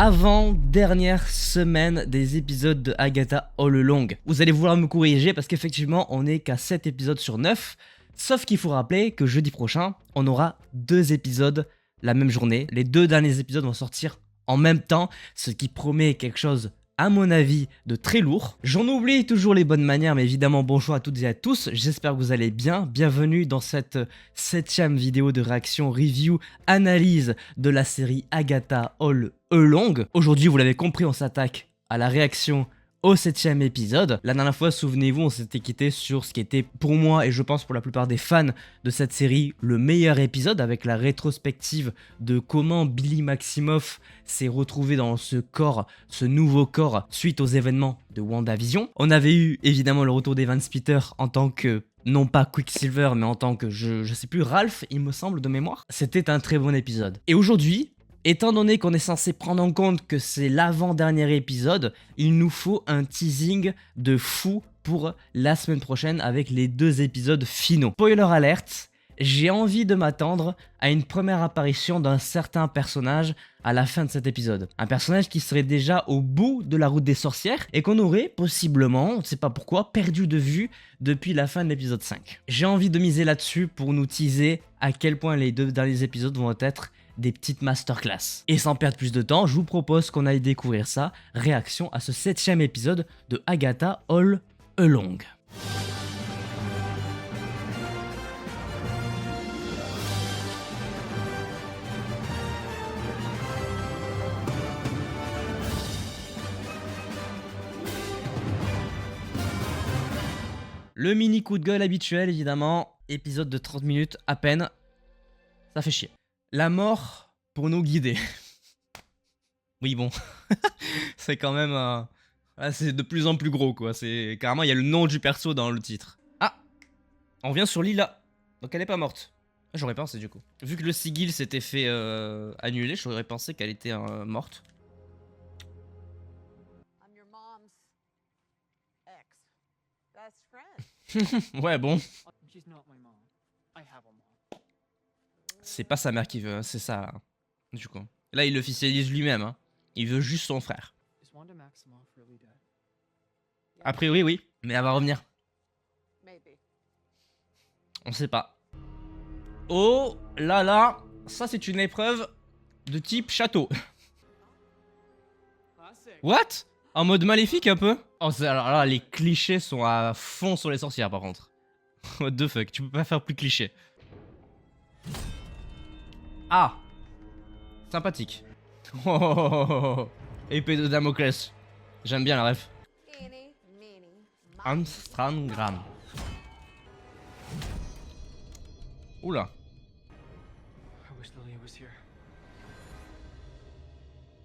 Avant-dernière semaine des épisodes de Agatha All Along. Vous allez vouloir me corriger parce qu'effectivement on n'est qu'à 7 épisodes sur 9. Sauf qu'il faut rappeler que jeudi prochain, on aura 2 épisodes la même journée. Les 2 derniers épisodes vont sortir en même temps, ce qui promet quelque chose, à mon avis, de très lourd. J'en oublie toujours les bonnes manières, mais évidemment bonjour à toutes et à tous, j'espère que vous allez bien. Bienvenue dans cette 7ème vidéo de réaction, review, analyse de la série Agatha All Along. Aujourd'hui, vous l'avez compris, on s'attaque à la réaction au 7ème épisode. La dernière fois, souvenez-vous, on s'était quitté sur ce qui était pour moi et je pense pour la plupart des fans de cette série le meilleur épisode, avec la rétrospective de comment Billy Maximoff s'est retrouvé dans ce corps, ce nouveau corps, suite aux événements de WandaVision. On avait eu évidemment le retour d'Evan Spitter en tant que non pas Quicksilver, mais en tant que, je sais plus, Ralph, il me semble, de mémoire. C'était un très bon épisode. Et aujourd'hui, étant donné qu'on est censé prendre en compte que c'est l'avant-dernier épisode, il nous faut un teasing de fou pour la semaine prochaine avec les 2 épisodes finaux. Spoiler alert, j'ai envie de m'attendre à une première apparition d'un certain personnage à la fin de cet épisode. Un personnage qui serait déjà au bout de la route des sorcières et qu'on aurait possiblement, on ne sait pas pourquoi, perdu de vue depuis la fin de l'épisode 5. J'ai envie de miser là-dessus pour nous teaser à quel point les 2 derniers épisodes vont être des petites masterclass. Et sans perdre plus de temps, je vous propose qu'on aille découvrir ça. Réaction à ce 7ème épisode de Agatha All Along. Le mini coup de gueule habituel, évidemment. Épisode de 30 minutes à peine. Ça fait chier. La mort pour nous guider. Oui, bon. C'est quand même... c'est de plus en plus gros, quoi. C'est carrément, il y a le nom du perso dans le titre. Ah, on revient sur Lila. Donc elle est pas morte. J'aurais pensé, du coup. Vu que le sigil s'était fait annuler, j'aurais pensé qu'elle était morte. Ouais, bon. C'est pas sa mère qui veut, c'est ça, du coup. Là, il l'officialise lui-même, hein. Il veut juste son frère. A priori, oui, mais elle va revenir. On sait pas. Oh là là, ça c'est une épreuve de type château. What? En mode maléfique un peu? Oh, alors là, les clichés sont à fond sur les sorcières par contre. What the fuck, tu peux pas faire plus cliché. Ah, sympathique. Oh, épée de Damoclès. J'aime bien la ref. Amstramgram. Oula.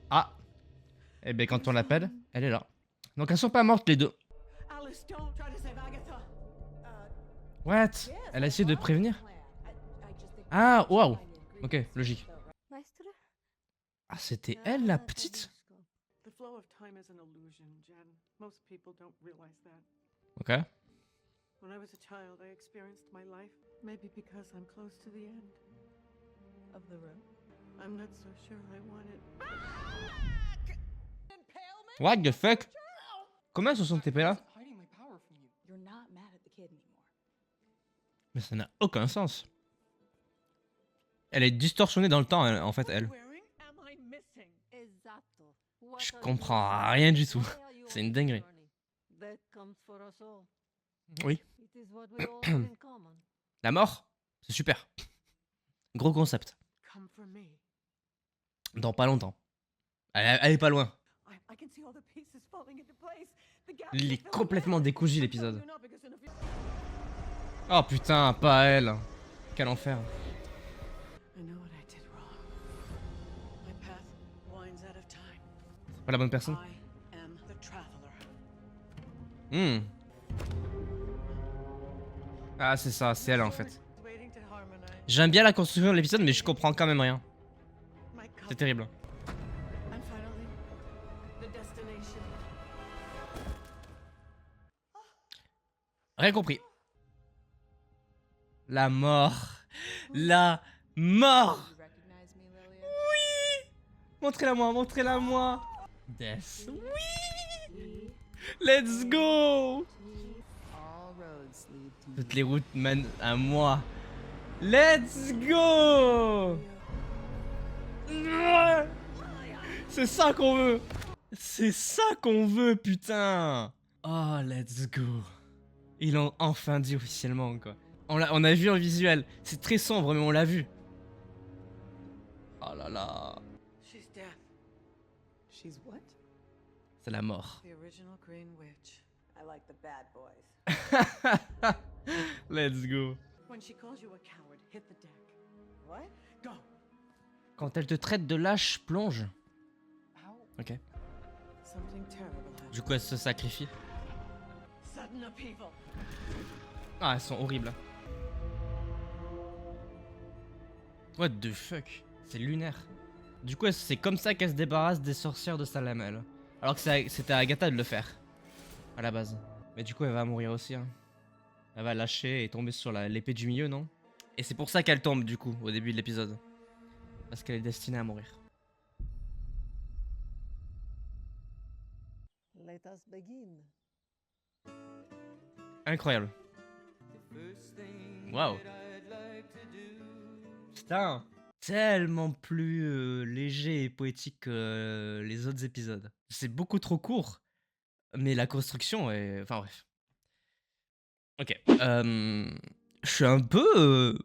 Ah. Eh ben quand on l'appelle, elle est là. Donc elles sont pas mortes les 2. What? Elle a essayé de prévenir? Ah, waouh. Ok, logique. Ah, c'était elle la petite? Ok. What the fuck? Comment elles se sont TP là? Mais ça n'a aucun sens. Elle est distorsionnée dans le temps, en fait, elle. Je comprends rien du tout. C'est une dinguerie. Oui. La mort? C'est super. Gros concept. Dans pas longtemps. Elle est pas loin. Il est complètement décousu l'épisode. Oh putain, pas elle. Quel enfer. Pas la bonne personne. Ah c'est ça, c'est elle en fait. J'aime bien la construction de l'épisode mais je comprends quand même rien. C'est terrible. Rien compris. La mort. La mort. Oui. Montrez-la moi, montrez-la moi. Death. Oui. Let's go. Toutes les routes mènent à moi. Let's go. C'est ça qu'on veut. C'est ça qu'on veut, putain. Oh, let's go. Ils l'ont enfin dit officiellement, quoi. On a vu en visuel. C'est très sombre, mais on l'a vu. Oh là là. She's dead. She's what? C'est la mort. The original Green Witch. I like the bad boys. Let's go. When she calls you a coward, hit the deck. What? Go. Quand elle te traite de lâche, plonge. Ow. Ok. Something terrible happened. Du coup, elle se sacrifie. Sudden upheaval. Ah, elles sont horribles. What the fuck? C'est lunaire. Du coup, c'est comme ça qu'elle se débarrasse des sorcières de Salem, elle. Alors que c'était à Agatha de le faire. À la base. Mais du coup, elle va mourir aussi. Hein. Elle va lâcher et tomber sur l'épée du milieu, non? Et c'est pour ça qu'elle tombe, du coup, au début de l'épisode. Parce qu'elle est destinée à mourir. Let us begin. Incroyable. Waouh. Putain. Tellement plus léger et poétique que les autres épisodes. C'est beaucoup trop court. Mais la construction est... Enfin bref. Ok. Je suis un peu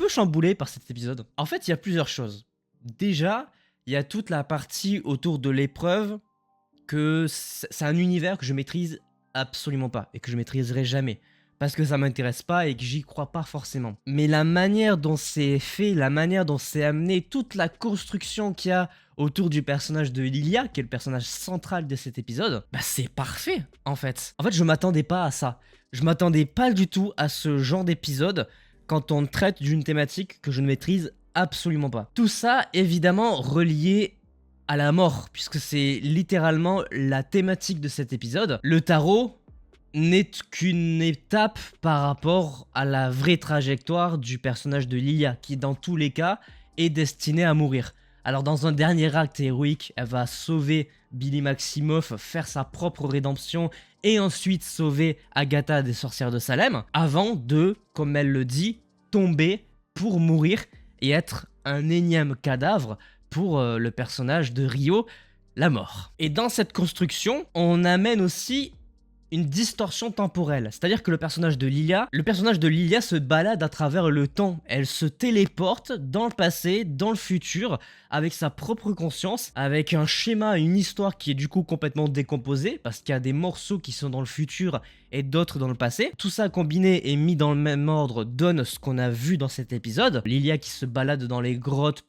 chamboulé par cet épisode. En fait, il y a plusieurs choses. Déjà, il y a toute la partie autour de l'épreuve que c'est un univers que je maîtrise absolument pas et que je maîtriserai jamais. Parce que ça m'intéresse pas et que j'y crois pas forcément. Mais la manière dont c'est fait, la manière dont c'est amené, toute la construction qu'il y a autour du personnage de Lilia, qui est le personnage central de cet épisode, bah c'est parfait en fait. En fait, je m'attendais pas à ça. Je m'attendais pas du tout à ce genre d'épisode quand on traite d'une thématique que je ne maîtrise absolument pas. Tout ça, évidemment, relié à la mort, puisque c'est littéralement la thématique de cet épisode. Le tarot n'est qu'une étape par rapport à la vraie trajectoire du personnage de Lilia, qui dans tous les cas est destiné à mourir. Alors dans un dernier acte héroïque, elle va sauver Billy Maximoff, faire sa propre rédemption et ensuite sauver Agatha des sorcières de Salem, avant de, comme elle le dit, tomber pour mourir et être un énième cadavre pour le personnage de Rio, la mort. Et dans cette construction, on amène aussi une distorsion temporelle. C'est-à-dire que le personnage de Lilia se balade à travers le temps. Elle se téléporte dans le passé, dans le futur, avec sa propre conscience, avec un schéma, une histoire qui est du coup complètement décomposée, parce qu'il y a des morceaux qui sont dans le futur et d'autres dans le passé. Tout ça combiné et mis dans le même ordre donne ce qu'on a vu dans cet épisode. Lilia qui se balade dans les grottes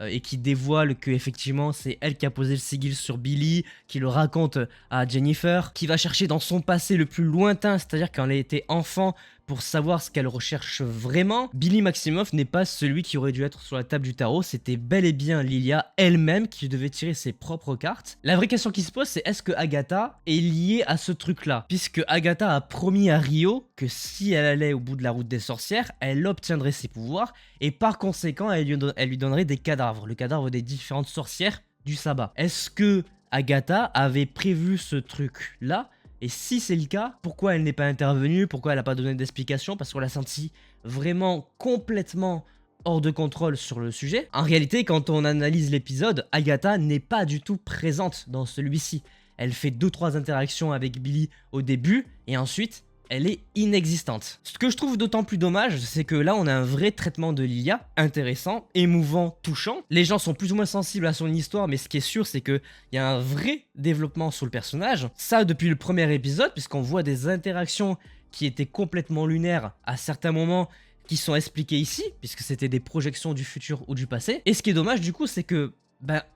et qui dévoile que effectivement c'est elle qui a posé le sigil sur Billy, qui le raconte à Jennifer, qui va chercher dans son passé le plus lointain, c'est-à-dire quand elle était enfant, pour savoir ce qu'elle recherche vraiment. Billy Maximoff n'est pas celui qui aurait dû être sur la table du tarot, c'était bel et bien Lilia elle-même qui devait tirer ses propres cartes. La vraie question qui se pose, c'est est-ce que Agatha est liée à ce truc-là? Puisque Agatha a promis à Rio que si elle allait au bout de la route des sorcières, elle obtiendrait ses pouvoirs et par conséquent, elle lui donnerait des cadavres, le cadavre des différentes sorcières du sabbat. Est-ce que Agatha avait prévu ce truc-là? Et si c'est le cas, pourquoi elle n'est pas intervenue? Pourquoi elle n'a pas donné d'explication? Parce qu'on l'a senti vraiment complètement hors de contrôle sur le sujet. En réalité, quand on analyse l'épisode, Agatha n'est pas du tout présente dans celui-ci. Elle fait 2-3 interactions avec Billy au début, et ensuite, elle est inexistante. Ce que je trouve d'autant plus dommage, c'est que là on a un vrai traitement de Lilia, intéressant, émouvant, touchant. Les gens sont plus ou moins sensibles à son histoire, mais ce qui est sûr c'est qu'il y a un vrai développement sur le personnage. Ça depuis le premier épisode, puisqu'on voit des interactions qui étaient complètement lunaires à certains moments, qui sont expliquées ici, puisque c'était des projections du futur ou du passé. Et ce qui est dommage du coup, c'est que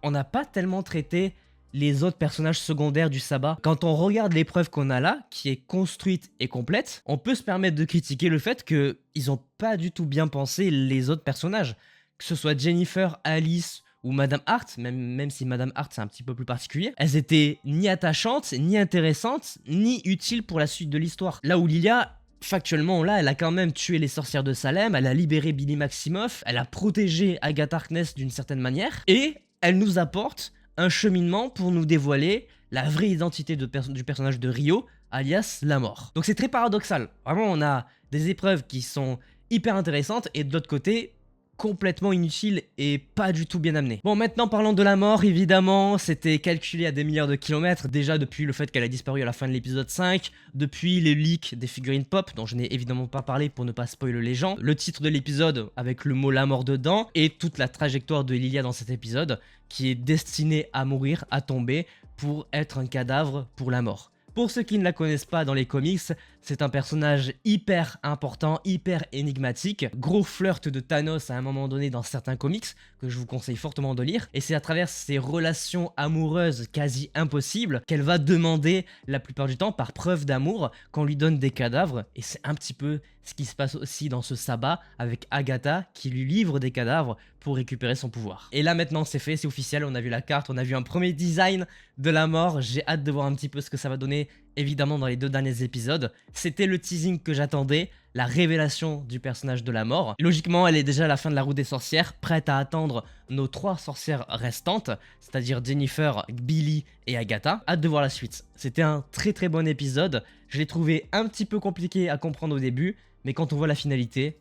on n'a pas tellement traité les autres personnages secondaires du sabbat. Quand on regarde l'épreuve qu'on a là, qui est construite et complète, on peut se permettre de critiquer le fait qu'ils n'ont pas du tout bien pensé les autres personnages. Que ce soit Jennifer, Alice ou Madame Hart, même si Madame Hart c'est un petit peu plus particulier, elles étaient ni attachantes, ni intéressantes, ni utiles pour la suite de l'histoire. Là où Lilia, factuellement, là, elle a quand même tué les sorcières de Salem, elle a libéré Billy Maximoff, elle a protégé Agatha Harkness d'une certaine manière, et elle nous apporte un cheminement pour nous dévoiler la vraie identité du personnage de Ryo, alias la mort. Donc c'est très paradoxal. Vraiment, on a des épreuves qui sont hyper intéressantes et de l'autre côté, complètement inutiles et pas du tout bien amenées. Bon, maintenant parlons de la mort, évidemment, c'était calculé à des milliards de kilomètres, déjà depuis le fait qu'elle a disparu à la fin de l'épisode 5, depuis les leaks des figurines pop, dont je n'ai évidemment pas parlé pour ne pas spoiler les gens, le titre de l'épisode avec le mot la mort dedans, et toute la trajectoire de Lilia dans cet épisode, qui est destinée à mourir, à tomber, pour être un cadavre pour la mort. Pour ceux qui ne la connaissent pas dans les comics, c'est un personnage hyper important, hyper énigmatique, gros flirt de Thanos à un moment donné dans certains comics, que je vous conseille fortement de lire, et c'est à travers ces relations amoureuses quasi impossibles qu'elle va demander la plupart du temps par preuve d'amour qu'on lui donne des cadavres, et c'est un petit peu ce qui se passe aussi dans ce sabbat avec Agatha qui lui livre des cadavres pour récupérer son pouvoir. Et là maintenant c'est fait, c'est officiel, on a vu la carte, on a vu un premier design de la mort, j'ai hâte de voir un petit peu ce que ça va donner évidemment dans les 2 derniers épisodes. C'était le teasing que j'attendais, la révélation du personnage de la mort. Logiquement, elle est déjà à la fin de la route des sorcières, prête à attendre nos 3 sorcières restantes, c'est-à-dire Jennifer, Billy et Agatha. Hâte de voir la suite. C'était un très très bon épisode, je l'ai trouvé un petit peu compliqué à comprendre au début, mais quand on voit la finalité,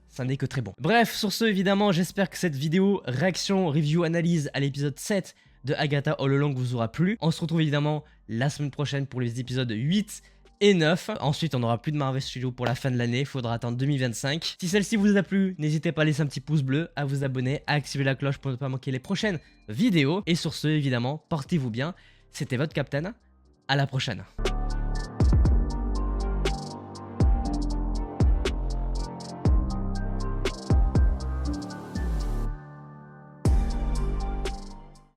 ça n'est que très bon. Bref, sur ce, évidemment, j'espère que cette vidéo réaction, review, analyse à l'épisode 7 de Agatha All Along vous aura plu. On se retrouve évidemment la semaine prochaine pour les épisodes 8 et 9. Ensuite, on n'aura plus de Marvel Studios pour la fin de l'année, il faudra attendre 2025. Si celle-ci vous a plu, n'hésitez pas à laisser un petit pouce bleu, à vous abonner, à activer la cloche pour ne pas manquer les prochaines vidéos. Et sur ce, évidemment, portez-vous bien. C'était votre Captain, à la prochaine.